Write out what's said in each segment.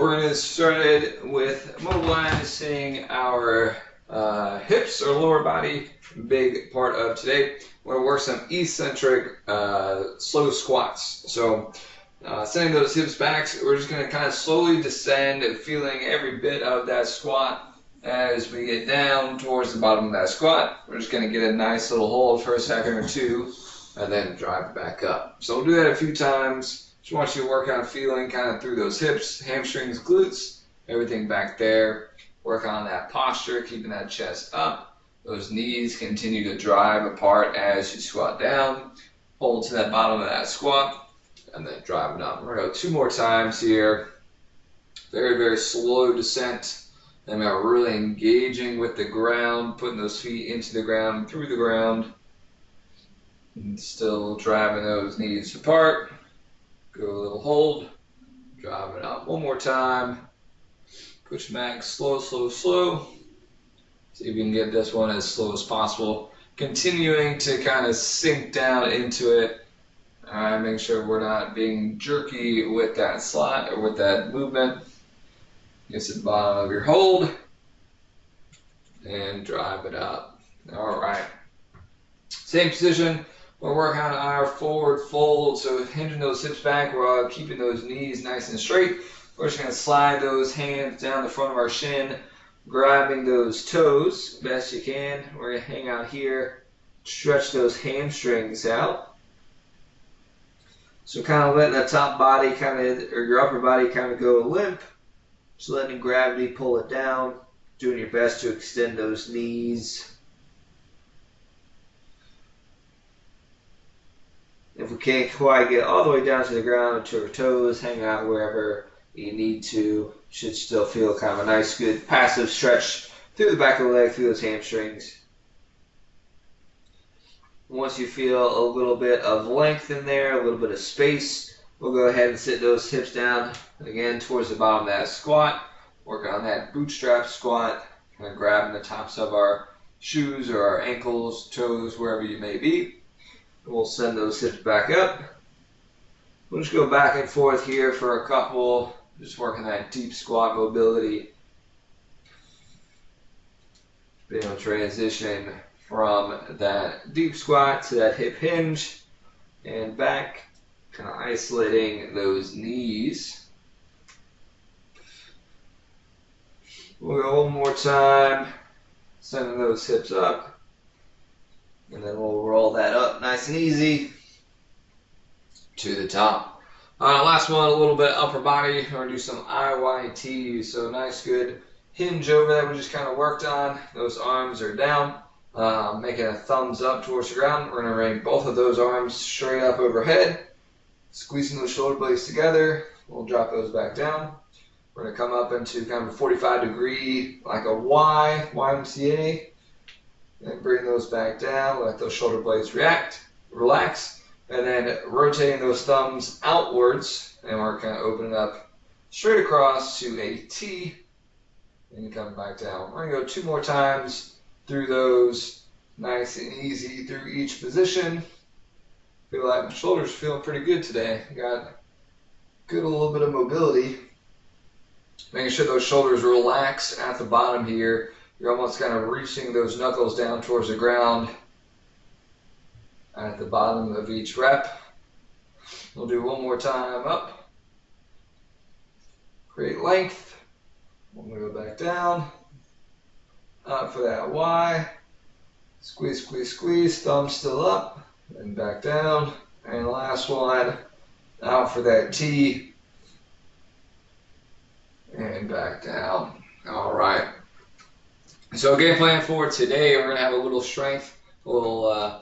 We're going to get started with mobilizing our hips or lower body, big part of today. We're going to work some eccentric slow squats. So sending those hips back, we're just going to kind of slowly descend, feeling every bit of that squat as we get down towards the bottom of that squat. We're just going to get a nice little hold for a second or two and then drive it back up. So we'll do that a few times. Just want you to work on feeling kind of through those hips, hamstrings, glutes, everything back there. Work on that posture, keeping that chest up. Those knees continue to drive apart as you squat down. Hold to that bottom of that squat, and then drive it up. We're going to go 2 more times here. Very, very slow descent. Then we're really engaging with the ground, putting those feet into the ground, through the ground. And still driving those knees apart. Go a little hold, drive it up 1 more time, push back, slow, slow, slow. See if you can get this one as slow as possible. Continuing to kind of sink down into it. Make sure we're not being jerky with that slide or with that movement. Get to the bottom of your hold and drive it up. All right. Same position. We're working on our forward fold, so hinging those hips back while keeping those knees nice and straight. We're just going to slide those hands down the front of our shin, grabbing those toes best you can. We're going to hang out here, stretch those hamstrings out. So kind of letting that top body or your upper body kind of go limp. Just letting gravity pull it down, doing your best to extend those knees. If we can't quite get all the way down to the ground to our toes, hang out wherever you need to. Should still feel kind of a nice, good passive stretch through the back of the leg, through those hamstrings. Once you feel a little bit of length in there, a little bit of space, we'll go ahead and sit those hips down again towards the bottom of that squat. Work on that bootstrap squat, kind of grabbing the tops of our shoes or our ankles, toes, wherever you may be. We'll send those hips back up. We'll just go back and forth here for a couple, just working that deep squat mobility. Being able to transition from that deep squat to that hip hinge and back, kind of isolating those knees. We'll go 1 more time, sending those hips up. And then we'll roll that up nice and easy to the top. Last one, a little bit upper body. We're going to do some IYT. So nice, good hinge over that we just kind of worked on. Those arms are down, making a thumbs up towards the ground. We're going to bring both of those arms straight up overhead, squeezing those shoulder blades together. We'll drop those back down. We're going to come up into kind of a 45-degree, like a Y, YMCA. And bring those back down, let those shoulder blades relax, and then rotating those thumbs outwards, and we're kind of opening up straight across to a T, and come back down. We're going to go 2 more times through those, nice and easy through each position. Feel like my shoulders are feeling pretty good today. Got good a little bit of mobility. Making sure those shoulders relax at the bottom here. You're almost kind of reaching those knuckles down towards the ground at the bottom of each rep. We'll do 1 more time up. Create length. We'll go back down. Up for that Y. Squeeze, squeeze, squeeze. Thumb still up. And back down. And last one. Out for that T. And back down. All right. So game plan for today, we're going to have a little strength, a little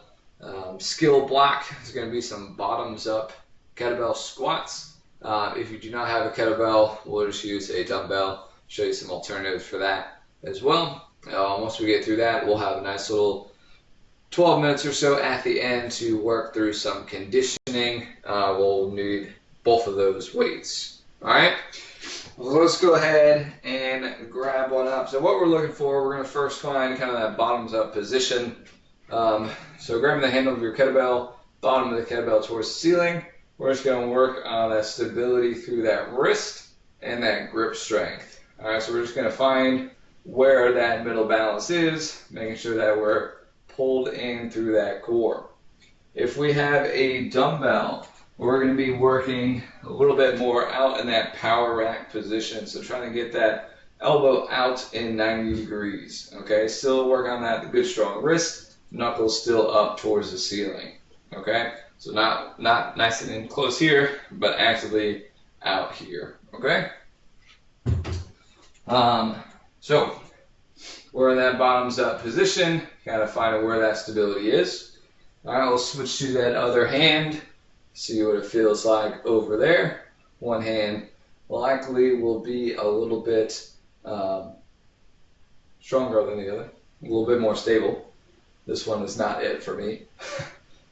skill block. There's going to be some bottoms up kettlebell squats. If you do not have a kettlebell, we'll just use a dumbbell. Show you some alternatives for that as well. Once we get through that, we'll have a nice little 12 minutes or so at the end to work through some conditioning. We'll need both of those weights. All right. Well, let's go ahead and grab one up. So what we're looking for, we're going to first find kind of that bottoms up position. So grabbing the handle of your kettlebell, bottom of the kettlebell towards the ceiling. We're just going to work on that stability through that wrist. and that grip strength. All right, so we're just going to find where that middle balance is, making sure that we're pulled in through that core. If we have a dumbbell, we're going to be working a little bit more out in that power rack position. So trying to get that elbow out in 90 degrees. Okay, still work on that good strong wrist, knuckles still up towards the ceiling. Okay, so not nice and in close here, but actively out here. Okay. So we're in that bottoms up position. Gotta find where that stability is. All right, we'll switch to that other hand. See what it feels like over there. One hand likely will be a little bit stronger than the other, a little bit more stable. This one is not it for me.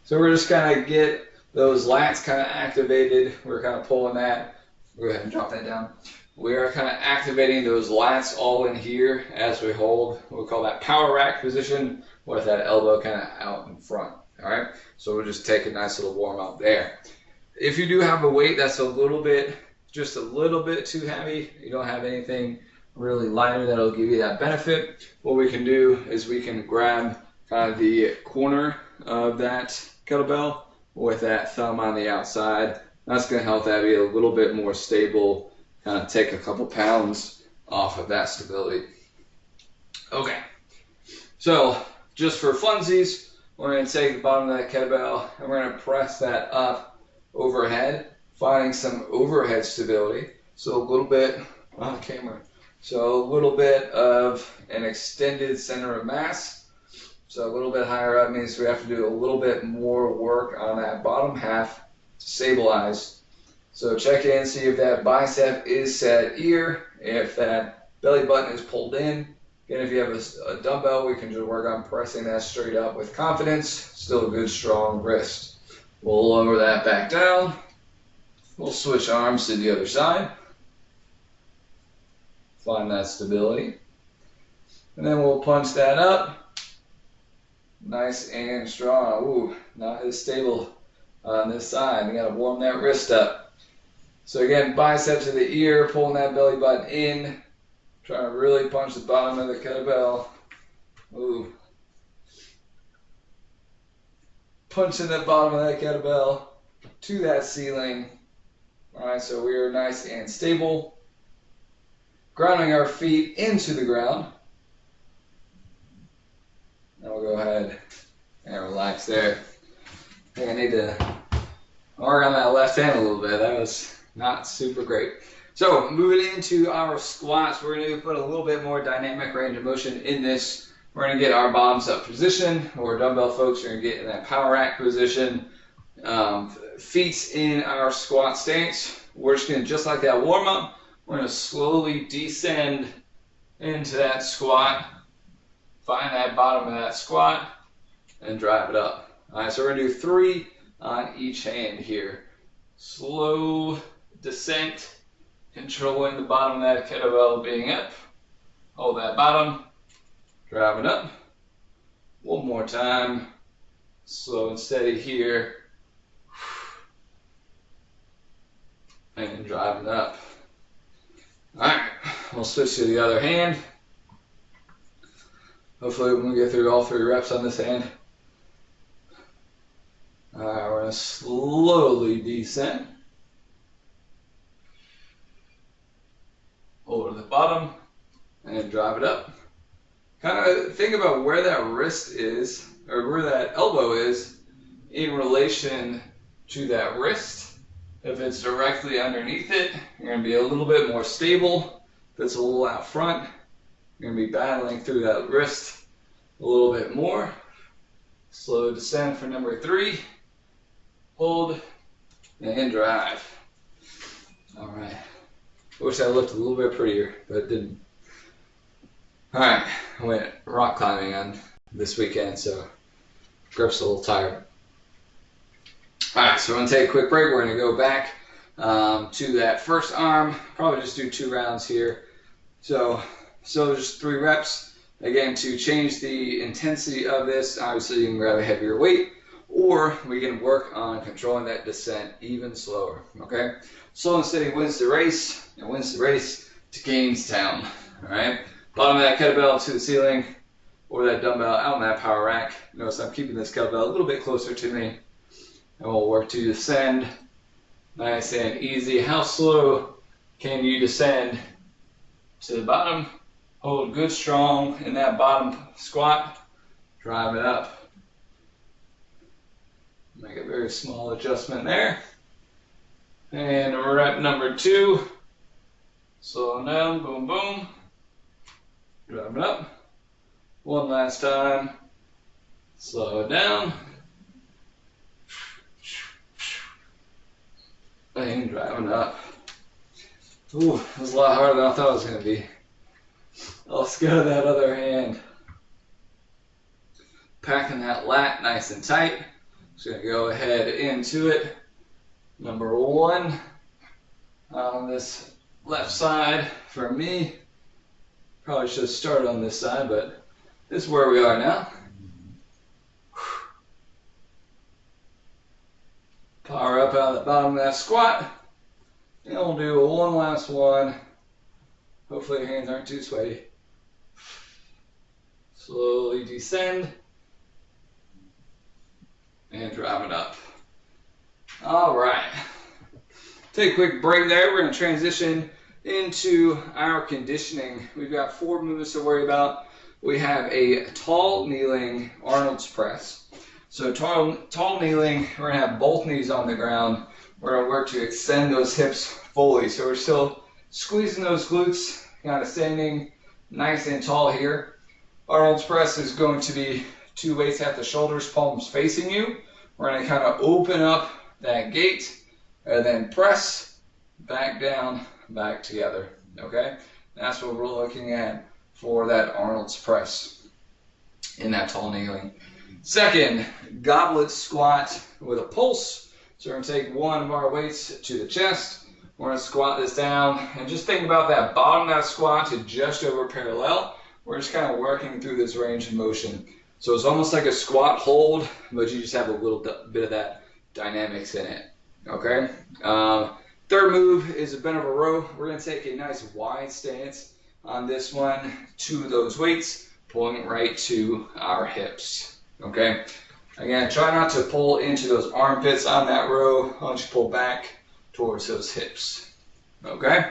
So we're just kind of get those lats kind of activated. We're kind of pulling that. Go ahead and drop that down. We are kind of activating those lats all in here as we hold. We'll call that power rack position with that elbow kind of out in front. All right, so we'll just take a nice little warm up there. If you do have a weight that's just a little bit too heavy, you don't have anything really lighter that'll give you that benefit, what we can do is we can grab kind of the corner of that kettlebell with that thumb on the outside. That's going to help that be a little bit more stable, kind of take a couple pounds off of that stability. Okay, so just for funsies, we're going to take the bottom of that kettlebell and we're going to press that up overhead, finding some overhead stability. So a little bit on camera. So a little bit of an extended center of mass. So a little bit higher up means we have to do a little bit more work on that bottom half to stabilize. So check in, see if that bicep is set here, if that belly button is pulled in. Again, if you have a dumbbell, we can just work on pressing that straight up with confidence. Still a good strong wrist. We'll lower that back down. We'll switch arms to the other side. Find that stability. And then we'll punch that up. Nice and strong. Ooh, not as stable on this side. We gotta warm that wrist up. So again, bicep to the ear, pulling that belly button in. Trying to really punch the bottom of the kettlebell. Ooh. Punching the bottom of that kettlebell to that ceiling. Alright, so we are nice and stable. Grounding our feet into the ground. Now we'll go ahead and relax there. I think I need to work on that left hand a little bit. That was not super great. So moving into our squats, we're going to put a little bit more dynamic range of motion in this. We're going to get our bottoms up position, or dumbbell folks are going to get in that power rack position. Feet in our squat stance. We're just going to, just like that warm up, we're going to slowly descend into that squat. Find that bottom of that squat and drive it up. All right, so we're going to do 3 on each hand here. Slow descent. Controlling the bottom of that kettlebell being up. Hold that bottom. Drive it up. One more time. Slow and steady here. And drive it up. Alright, we'll switch to the other hand. Hopefully we can get through all 3 reps on this hand. Alright, we're going to slowly descend. Over the bottom and drive it up. Kind of think about where that wrist is, or where that elbow is in relation to that wrist. If it's directly underneath it, you're going to be a little bit more stable. If it's a little out front, you're going to be battling through that wrist a little bit more. Slow descent for number 3. Hold and drive. All right. I wish I looked a little bit prettier, but it didn't. Alright, I went rock climbing on this weekend, so grip's a little tired. Alright, so we're going to take a quick break. We're going to go back to that first arm. Probably just do 2 rounds here. So just 3 reps. Again, to change the intensity of this, obviously you can grab a heavier weight, or we can work on controlling that descent even slower, okay? Slow and steady wins the race, and wins the race to Gainestown, all right? Bottom of that kettlebell to the ceiling, or that dumbbell out in that power rack. Notice I'm keeping this kettlebell a little bit closer to me, and we'll work to descend nice and easy. How slow can you descend to the bottom? Hold good strong in that bottom squat, drive it up. Make a very small adjustment there. And rep number 2. Slow down, boom, boom. Drive it up. One last time. Slow it down. And drive it up. Ooh, that was a lot harder than I thought it was going to be. Let's go to that other hand. Packing that lat nice and tight. Just going to go ahead into it. Number 1 on this left side for me. Probably should have started on this side, but this is where we are now. Power up out of the bottom of that squat. And we'll do one last one. Hopefully your hands aren't too sweaty. Slowly descend. And drive it up. All right. Take a quick break there. We're going to transition into our conditioning. We've got 4 movements to worry about. We have a tall kneeling Arnold's press. So tall kneeling, we're going to have both knees on the ground. We're going to work to extend those hips fully. So we're still squeezing those glutes, kind of standing nice and tall here. Arnold's press is going to be 2 weights at the shoulders, palms facing you. We're going to kind of open up that gate and then press back down, back together, okay? That's what we're looking at for that Arnold's press in that tall kneeling. Second, goblet squat with a pulse. So we're going to take one of our weights to the chest. We're going to squat this down and just think about that bottom of that squat to just over parallel. We're just kind of working through this range of motion. So it's almost like a squat hold, but you just have a little bit of that dynamics in it, okay? Third move is a bend over row. We're going to take a nice wide stance on this one, 2 of those weights, pulling right to our hips, okay? Again, try not to pull into those armpits on that row. Why don't you pull back towards those hips, okay?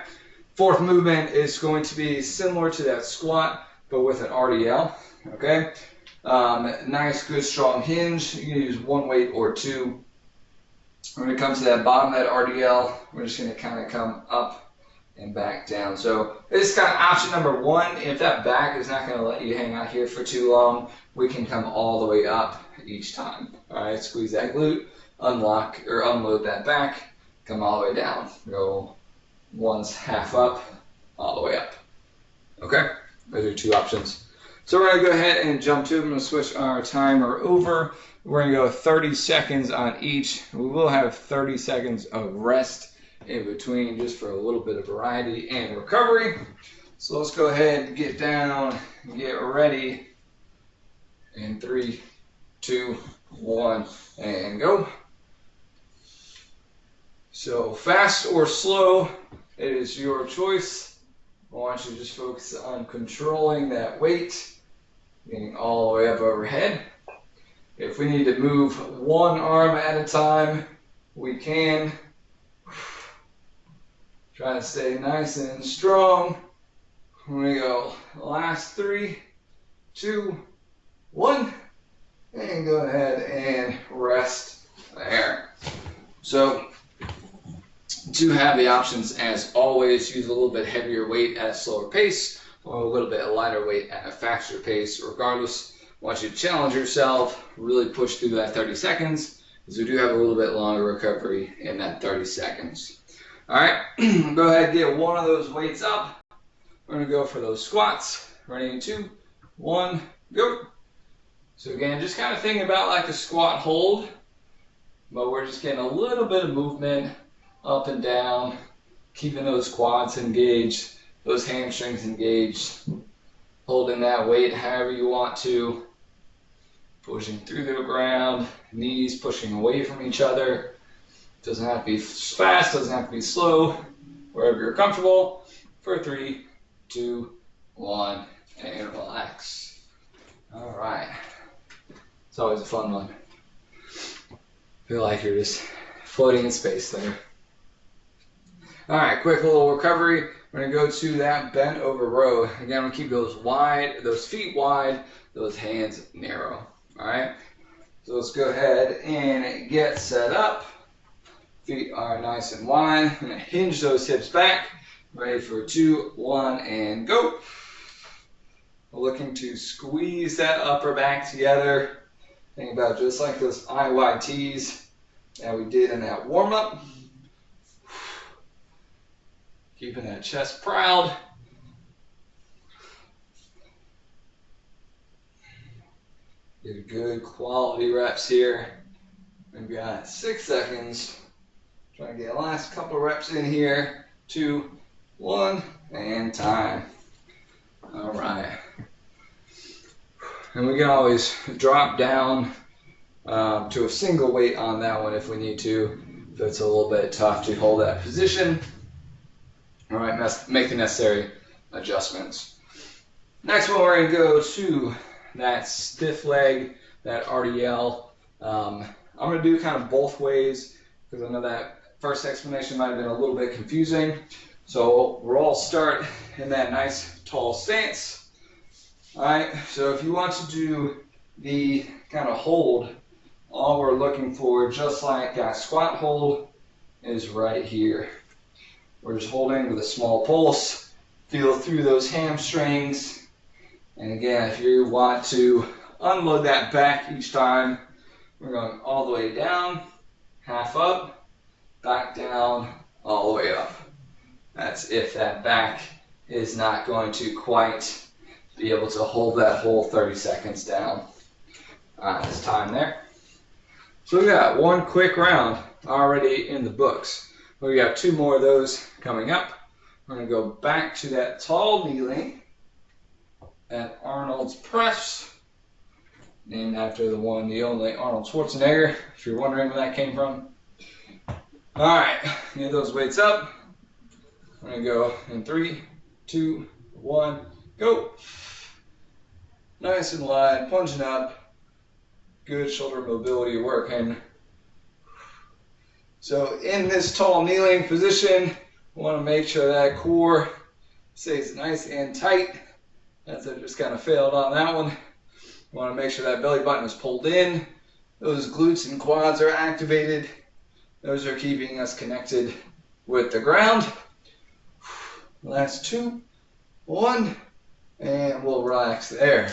Fourth movement is going to be similar to that squat, but with an RDL, okay? Nice, good, strong hinge. You can use 1 weight or 2. When it comes to that bottom of that RDL, we're just going to kind of come up and back down. So this is kind of option number 1. If that back is not going to let you hang out here for too long, we can come all the way up each time. All right, squeeze that glute, unlock or unload that back, come all the way down. Go once half up, all the way up. Okay, those are 2 options. So we're going to go ahead and jump to it. I'm going to switch our timer over. We're going to go 30 seconds on each. We will have 30 seconds of rest in between just for a little bit of variety and recovery. So let's go ahead and get down, get ready. In 3, 2, 1, and go. So fast or slow, it is your choice. I want you to just focus on controlling that weight, getting all the way up overhead. If we need to move one arm at a time, we can. Try to stay nice and strong. Here we go. Last 3, 2, 1. And go ahead and rest there. So, do have the options as always. Use a little bit heavier weight at a slower pace, or a little bit lighter weight at a faster pace. Regardless, I want you to challenge yourself, really push through that 30 seconds, because we do have a little bit longer recovery in that 30 seconds. All right, go ahead and get one of those weights up. We're going to go for those squats. Ready in 2, 1, go. So again, just kind of thinking about like a squat hold, but we're just getting a little bit of movement up and down, keeping those quads engaged, those hamstrings engaged, holding that weight however you want to, pushing through the ground, knees pushing away from each other. Doesn't have to be fast, doesn't have to be slow, wherever you're comfortable. For 3, 2, 1, and relax. All right. It's always a fun one. Feel like you're just floating in space there. All right, quick little recovery. We're gonna go to that bent over row. Again, we'll keep those wide, those feet wide, those hands narrow. All right. So let's go ahead and get set up. Feet are nice and wide. I'm gonna hinge those hips back. Ready for 2, 1, and go. We're looking to squeeze that upper back together. Think about just like those IYTs that we did in that warm-up. Keeping that chest proud. Get good quality reps here. We've got 6 seconds. Try to get the last couple reps in here. 2, 1, and time. All right. And we can always drop down to a single weight on that one if we need to. If it's a little bit tough to hold that position. All right, make the necessary adjustments. Next one, we're going to go to that stiff leg, that RDL. I'm going to do kind of both ways because I know that first explanation might have been a little bit confusing. So we'll all start in that nice tall stance. All right, so if you want to do the kind of hold, all we're looking for, just like that squat hold, is right here. We're just holding with a small pulse, feel through those hamstrings. And again, if you want to unload that back each time, we're going all the way down, half up, back down, all the way up. That's if that back is not going to quite be able to hold that whole 30 seconds down. All right, it's time there. So we got one quick round already in the books. We got 2 more of those coming up. We're going to go back to that tall kneeling at Arnold's press, named after the one, the only Arnold Schwarzenegger, if you're wondering where that came from. All right, get those weights up. We're going to go in 3, 2, 1, go. Nice and wide, plunging up. Good shoulder mobility working. So in this tall kneeling position, we want to make sure that core stays nice and tight. As I just kind of failed on that one. We want to make sure that belly button is pulled in. Those glutes and quads are activated. Those are keeping us connected with the ground. Last 2, 1, and we'll relax there.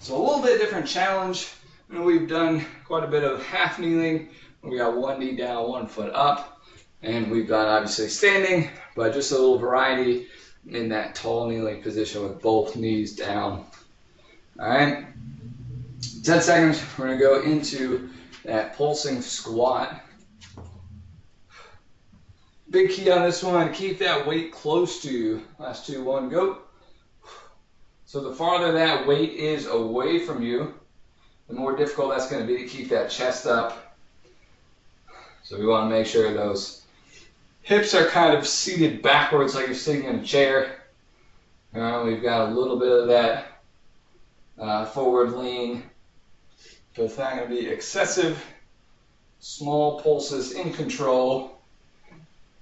So a little bit different challenge. We've done quite a bit of half kneeling. We got 1 knee down, 1 foot up, and we've got obviously standing, but just a little variety in that tall kneeling position with both knees down. All right, 10 seconds, we're gonna go into that pulsing squat. Big key on this one, keep that weight close to you. Last 2, 1, go. So the farther that weight is away from you, the more difficult that's gonna be to keep that chest up. So we want to make sure those hips are kind of seated backwards like you're sitting in a chair. We've got a little bit of that forward lean, but it's not going to be excessive. Small pulses in control.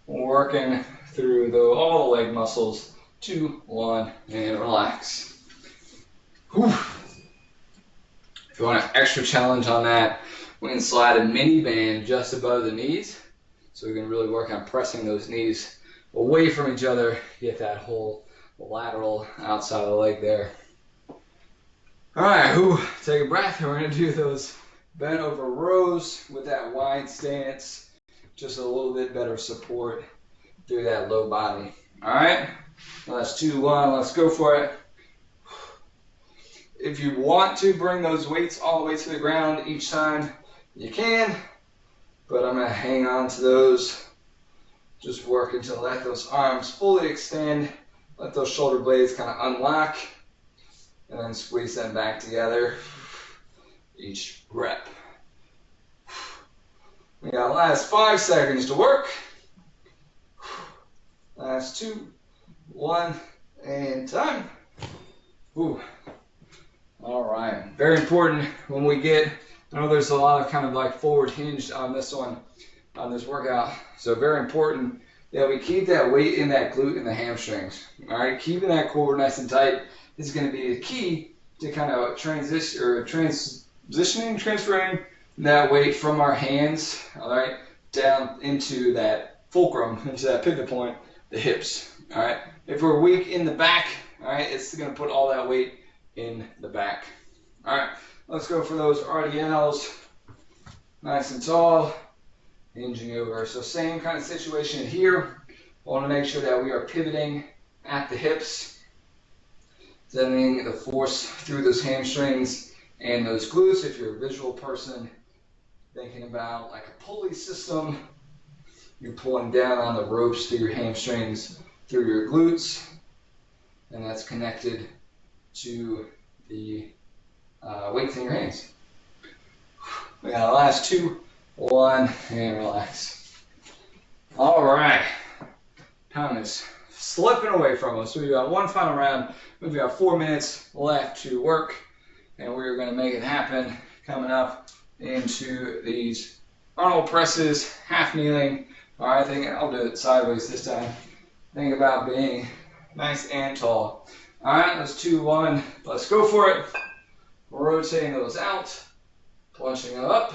Working through all the leg muscles. 2, 1, and relax. Whew. If you want an extra challenge on that, we can slide a mini band just above the knees. So we can really work on pressing those knees away from each other, get that whole lateral outside of the leg there. All right, take a breath. We're gonna do those bent over rows with that wide stance. Just a little bit better support through that low body. All right, last 2, 1, let's go for it. If you want to bring those weights all the way to the ground each time, you can, but I'm going to hang on to those. Just working to let those arms fully extend, let those shoulder blades kind of unlock, and then squeeze them back together each rep. We got last 5 seconds to work. Last 2, 1, and time. Ooh. All right. Very important when we get, I know there's a lot of kind of like forward hinged on this one, on this workout. So very important that we keep that weight in that glute and the hamstrings. All right. Keeping that core nice and tight is going to be the key to kind of transferring that weight from our hands, all right, down into that fulcrum, into that pivot point, the hips, all right. If we're weak in the back, all right, it's going to put all that weight in the back. All right, let's go for those RDLs, nice and tall, hinging over. So same kind of situation here. I want to make sure that we are pivoting at the hips, sending the force through those hamstrings and those glutes. If you're a visual person, thinking about like a pulley system, you're pulling down on the ropes through your hamstrings, through your glutes, and that's connected to the weights in your hands. We got the last 2, 1, and relax. All right, time is slipping away from us. We've got one final round. We've got 4 minutes left to work, and we're going to make it happen coming up into these Arnold presses, half kneeling. All right, I think I'll do it sideways this time. Think about being nice and tall. All right, let's 2, 1. Let's go for it. Rotating those out, punching them up,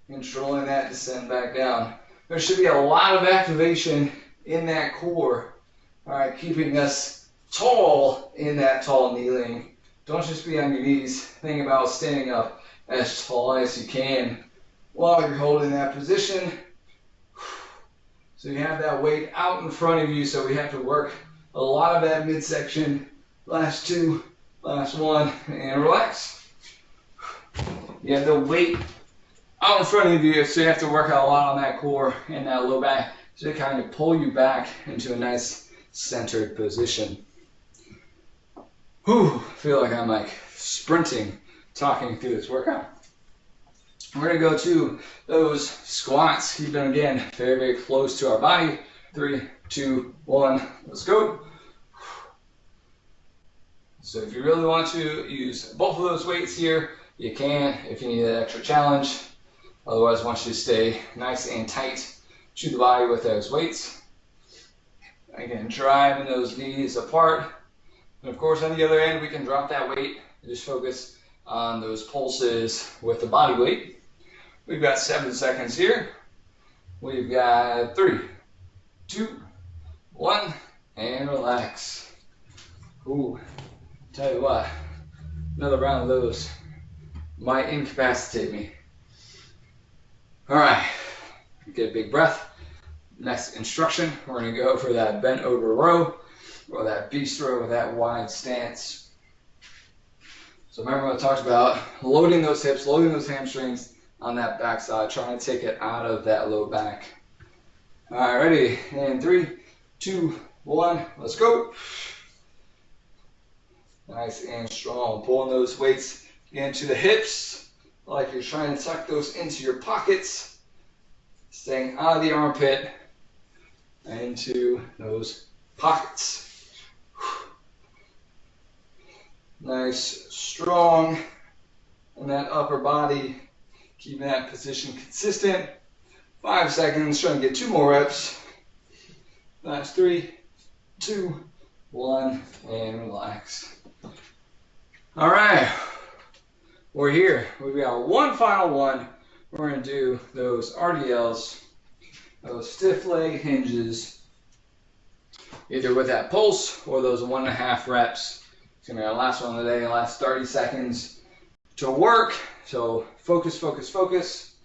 controlling that descent back down. There should be a lot of activation in that core. All right, keeping us tall in that tall kneeling. Don't just be on your knees. Think about standing up as tall as you can while you're holding that position. So you have that weight out in front of you, so we have to work a lot of that midsection. Last 2, last 1, and relax. You have the weight out in front of you, so you have to work out a lot on that core and that low back to kind of pull you back into a nice centered position. Whew, I feel like I'm like sprinting, talking through this workout. We're going to go to those squats. Keep them again very, very close to our body. 3, 2, 1, let's go. So if you really want to use both of those weights here, you can if you need that extra challenge. Otherwise, I want you to stay nice and tight to the body with those weights. Again, driving those knees apart. And of course, on the other end, we can drop that weight and just focus on those pulses with the body weight. We've got 7 seconds here. We've got 3, 2, 1, and relax. Ooh, tell you what, another round of those might incapacitate me. All right, get a big breath. Next instruction, we're going to go for that bent over row or that beast row with that wide stance. So remember what I talked about, loading those hips, loading those hamstrings on that backside, trying to take it out of that low back. All right, ready? And 3, 2, 1, let's go. Nice and strong. Pulling those weights into the hips like you're trying to tuck those into your pockets. Staying out of the armpit into those pockets. Nice, strong in that upper body. Keeping that position consistent. 5 seconds, trying to get 2 more reps. Last 3, 2, 1, and relax. All right, we're here. We've got one final one. We're going to do those RDLs, those stiff leg hinges, either with that pulse or those 1.5 reps. It's going to be our last one of the day, last 30 seconds to work. So focus, focus, focus.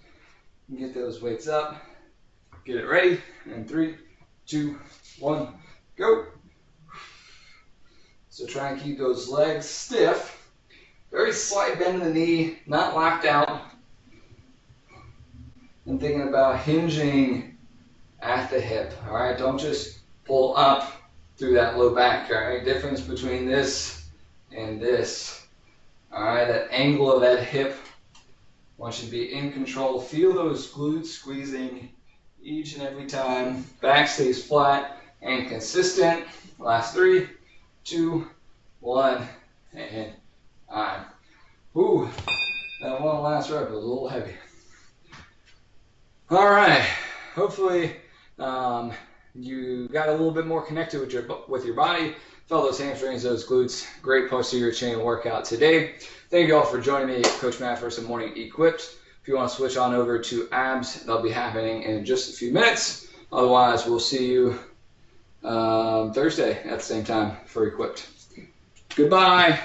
Get those weights up. Get it ready. And 3, 2, 1, go. So try and keep those legs stiff. Very slight bend in the knee, not locked out. And thinking about hinging at the hip. All right, don't just pull up through that low back. All right, difference between this and this. All right, that angle of that hip want you to be in control. Feel those glutes squeezing each and every time. Back stays flat and consistent. Last 3, 2, 1, and on. Ooh, that one last rep was a little heavy. All right, hopefully you got a little bit more connected with your body. Felt those hamstrings, those glutes. Great posterior chain workout today. Thank you all for joining me, Coach Matt, for some morning equipped. If you want to switch on over to abs, that'll be happening in just a few minutes. Otherwise, we'll see you Thursday at the same time for equipped. Goodbye.